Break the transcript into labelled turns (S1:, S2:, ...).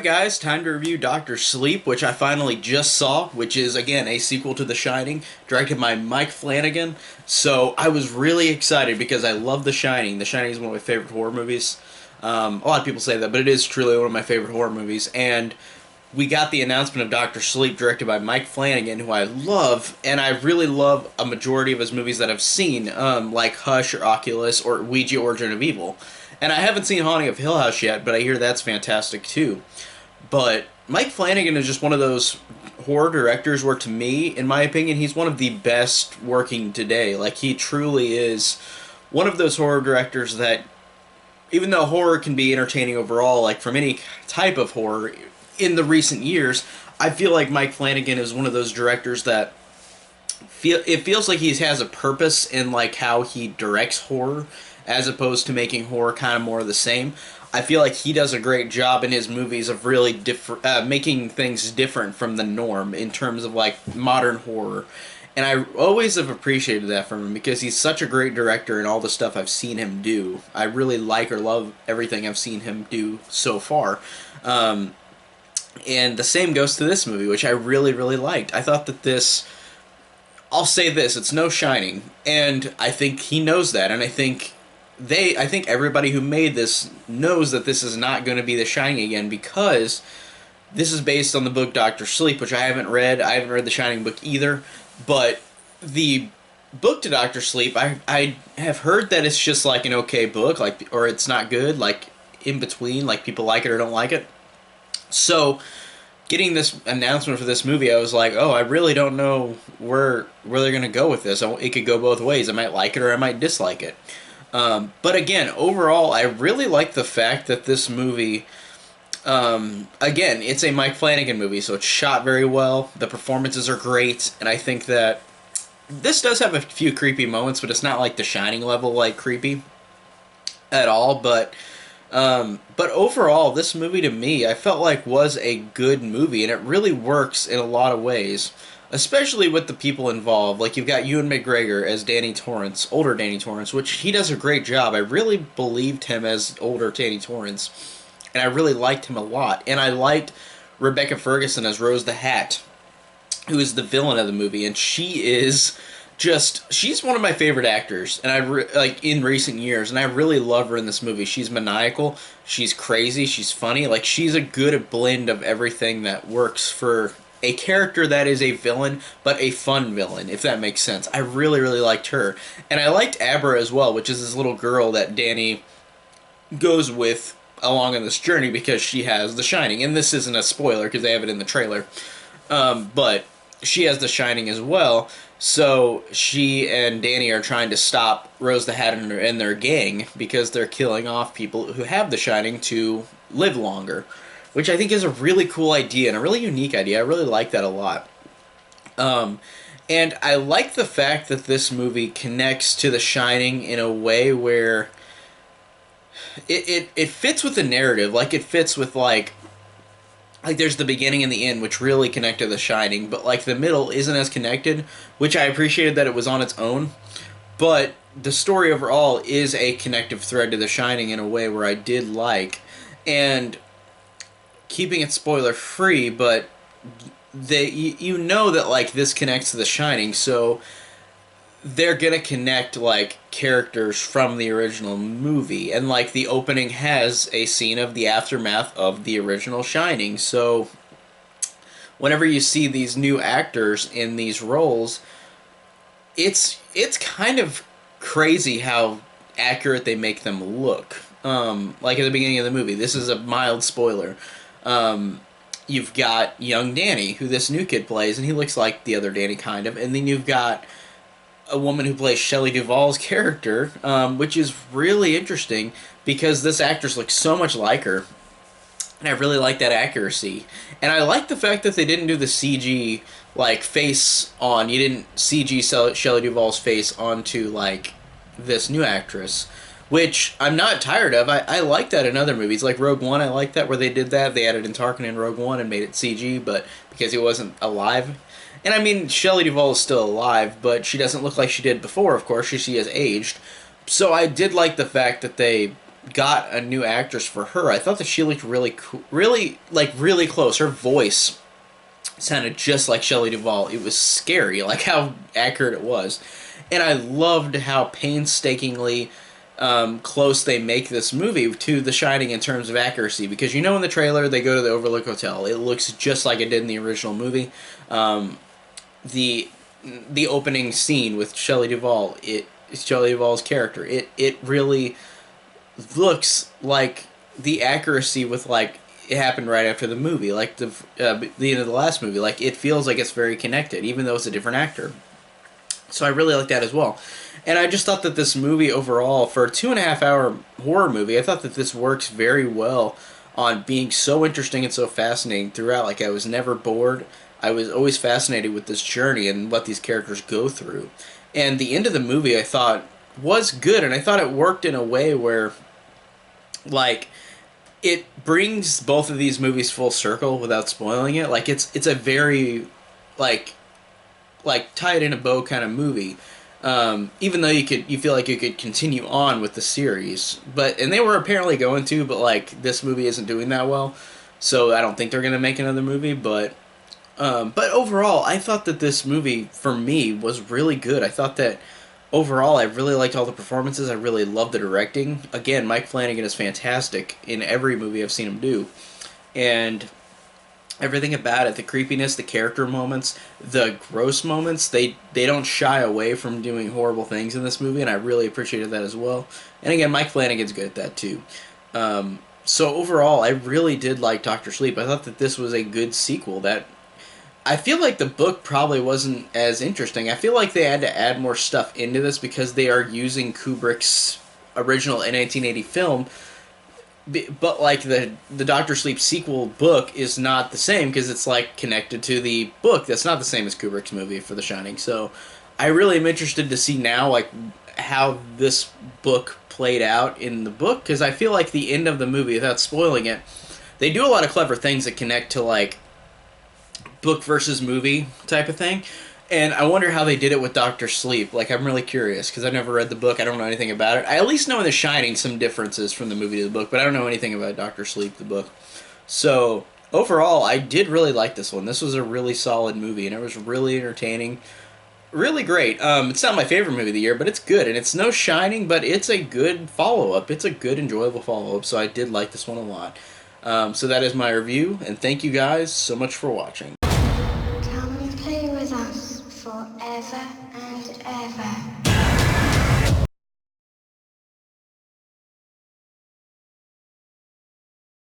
S1: Alright guys, time to review Doctor Sleep, which I finally just saw, which is, again, a sequel to The Shining, directed by Mike Flanagan. So I was really excited because I love The Shining. The Shining is one of my favorite horror movies. A lot of people say that, but it is truly one of my favorite horror movies. And we got the announcement of Doctor Sleep, directed by Mike Flanagan, who I love, and I really love a majority of his movies that I've seen, like Hush or Oculus or Ouija Origin of Evil. And I haven't seen Haunting of Hill House yet, but I hear that's fantastic too. But Mike Flanagan is just one of those horror directors where, to me, in my opinion, he's one of the best working today. Like, he truly is one of those horror directors that, even though horror can be entertaining overall, like from any type of horror, in the recent years, I feel like Mike Flanagan is one of those directors that it feels like he has a purpose in like how he directs horror, as opposed to making horror kind of more of the same. I feel like he does a great job in his movies of really making things different from the norm in terms of like modern horror. And I always have appreciated that from him because he's such a great director in all the stuff I've seen him do. I really like or love everything I've seen him do so far. And the same goes to this movie, which I really, really liked. I thought that this... I'll say this, it's no Shining. And I think he knows that, and I think everybody who made this knows that this is not going to be The Shining again, because this is based on the book Doctor Sleep, which I haven't read. I haven't read the Shining book either, but the book to Doctor Sleep, I have heard that it's just like an okay book, like, or it's not good, like in between, like people like it or don't like it. So, getting this announcement for this movie, I was like, oh, I really don't know where they're going to go with this. It could go both ways. I might like it or I might dislike it. But again, overall, I really like the fact that this movie, again, it's a Mike Flanagan movie, so it's shot very well. The performances are great, and I think that this does have a few creepy moments, but it's not like The Shining level, like, creepy at all. But overall, this movie to me, I felt like was a good movie, and it really works in a lot of ways. Especially with the people involved. Like, you've got Ewan McGregor as Danny Torrance, older Danny Torrance, which he does a great job. I really believed him as older Danny Torrance, and I really liked him a lot. And I liked Rebecca Ferguson as Rose the Hat, who is the villain of the movie, and she is she's one of my favorite actors, and like in recent years, and I really love her in this movie. She's maniacal, she's crazy, she's funny. Like, she's a good blend of everything that works for a character that is a villain, but a fun villain, if that makes sense. I really, really liked her. And I liked Abra as well, which is this little girl that Danny goes with along on this journey because she has The Shining. And this isn't a spoiler because they have it in the trailer. But she has The Shining as well. So she and Danny are trying to stop Rose the Hat and their gang because they're killing off people who have The Shining to live longer, which I think is a really cool idea and a really unique idea. I really like that a lot. And I like the fact that this movie connects to The Shining in a way where it fits with the narrative. Like, it fits with, like there's the beginning and the end, which really connect to The Shining, but, like, the middle isn't as connected, which I appreciated that it was on its own. But the story overall is a connective thread to The Shining in a way where I did like. And keeping it spoiler free, but you know that, like, this connects to The Shining, so they're gonna connect, like, characters from the original movie, and, like, the opening has a scene of the aftermath of the original Shining. So whenever you see these new actors in these roles, it's kind of crazy how accurate they make them look. Like at the beginning of the movie, this is a mild spoiler. You've got young Danny, who this new kid plays, and he looks like the other Danny, kind of. And then you've got a woman who plays Shelley Duvall's character, which is really interesting because this actress looks so much like her, and I really like that accuracy. And I like the fact that they didn't do the CG, like, face on. You didn't CG Shelley Duvall's face onto, like, this new actress, which I'm not tired of. I like that in other movies. Like Rogue One, I like that where they did that. They added in Tarkin in Rogue One and made it CG, but because he wasn't alive. And I mean, Shelley Duvall is still alive, but she doesn't look like she did before, of course. She has aged. So I did like the fact that they got a new actress for her, I thought that she looked really cool, really close. Her voice sounded just like Shelley Duvall. It was scary, like how accurate it was. And I loved how painstakingly close they make this movie to The Shining in terms of accuracy. Because in the trailer, they go to the Overlook Hotel. It looks just like it did in the original movie. The the opening scene with Shelley Duvall, Shelley Duvall's character, it really looks like the accuracy with like it happened right after the movie, like the end of the last movie. Like it feels like it's very connected, even though it's a different actor. So I really like that as well. And I just thought that this movie overall, for a 2.5 hour horror movie, I thought that this works very well on being so interesting and so fascinating throughout. Like I was never bored. I was always fascinated with this journey and what these characters go through. And the end of the movie, I thought, was good, and I thought it worked in a way where, like, it brings both of these movies full circle without spoiling it. Like it's a very like tie it in a bow kind of movie. Even though you feel like you could continue on with the series, and they were apparently going to, but like this movie isn't doing that well, so I don't think they're gonna make another movie. But overall, I thought that this movie for me was really good. I thought that overall, I really liked all the performances. I really loved the directing. Again, Mike Flanagan is fantastic in every movie I've seen him do. And everything about it, the creepiness, the character moments, the gross moments, they don't shy away from doing horrible things in this movie, and I really appreciated that as well. And again, Mike Flanagan's good at that too. So overall, I really did like Dr. Sleep. I thought that this was a good sequel that I feel like the book probably wasn't as interesting. I feel like they had to add more stuff into this because they are using Kubrick's original 1980 film, but like the Doctor Sleep sequel book is not the same because it's like connected to the book. That's not the same as Kubrick's movie for The Shining. So I really am interested to see now like how this book played out in the book, because I feel like the end of the movie, without spoiling it, they do a lot of clever things that connect to like book versus movie type of thing, and I wonder how they did it with Doctor Sleep. Like, I'm really curious because I've never read the book. I don't know anything about it. I at least know in The Shining some differences from the movie to the book, but I don't know anything about Doctor Sleep, the book. So overall, I did really like this one. This was a really solid movie, and it was really entertaining, really great. It's not my favorite movie of the year, but it's good, and it's no Shining, but it's a good follow-up. It's a good, enjoyable follow-up, so I did like this one a lot. So that is my review, and thank you guys so much for watching.
S2: Come play with us forever.